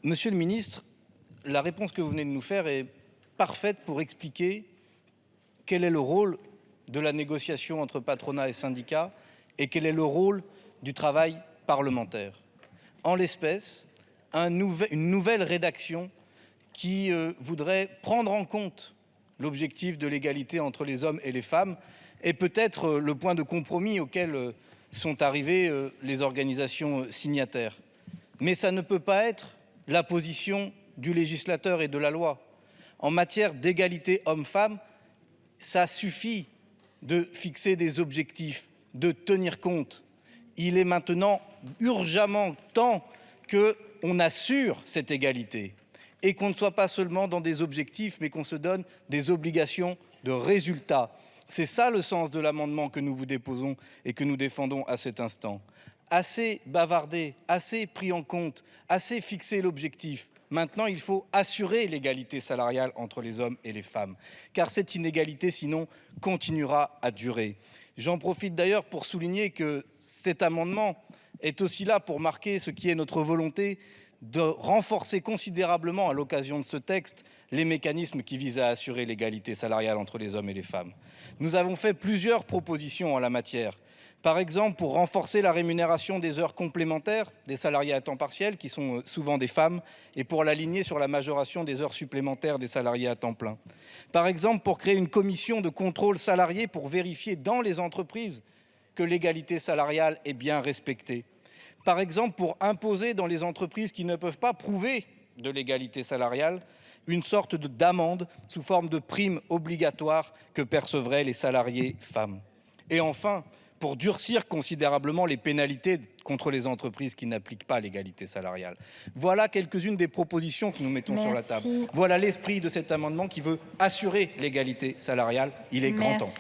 Monsieur le ministre, la réponse que vous venez de nous faire est parfaite pour expliquer quel est le rôle de la négociation entre patronat et syndicats et quel est le rôle du travail parlementaire. En l'espèce, une nouvelle rédaction qui voudrait prendre en compte l'objectif de l'égalité entre les hommes et les femmes est peut-être le point de compromis auquel sont arrivées les organisations signataires. Mais ça ne peut pas être la position du législateur et de la loi. En matière d'égalité hommes-femmes, ça suffit de fixer des objectifs, de tenir compte. Il est maintenant urgemment temps qu'on assure cette égalité et qu'on ne soit pas seulement dans des objectifs, mais qu'on se donne des obligations de résultats. C'est ça le sens de l'amendement que nous vous déposons et que nous défendons à cet instant. Assez bavardé, assez pris en compte, assez fixé l'objectif. Maintenant, il faut assurer l'égalité salariale entre les hommes et les femmes, car cette inégalité, sinon, continuera à durer. J'en profite d'ailleurs pour souligner que cet amendement est aussi là pour marquer ce qui est notre volonté de renforcer considérablement, à l'occasion de ce texte, les mécanismes qui visent à assurer l'égalité salariale entre les hommes et les femmes. Nous avons fait plusieurs propositions en la matière. Par exemple, pour renforcer la rémunération des heures complémentaires des salariés à temps partiel, qui sont souvent des femmes, et pour l'aligner sur la majoration des heures supplémentaires des salariés à temps plein. Par exemple, pour créer une commission de contrôle salarié pour vérifier dans les entreprises que l'égalité salariale est bien respectée. Par exemple, pour imposer dans les entreprises qui ne peuvent pas prouver de l'égalité salariale une sorte d'amende sous forme de prime obligatoire que percevraient les salariés femmes. Et enfin, pour durcir considérablement les pénalités contre les entreprises qui n'appliquent pas l'égalité salariale. Voilà quelques-unes des propositions que nous mettons sur la table. Voilà l'esprit de cet amendement qui veut assurer l'égalité salariale. Il est grand temps.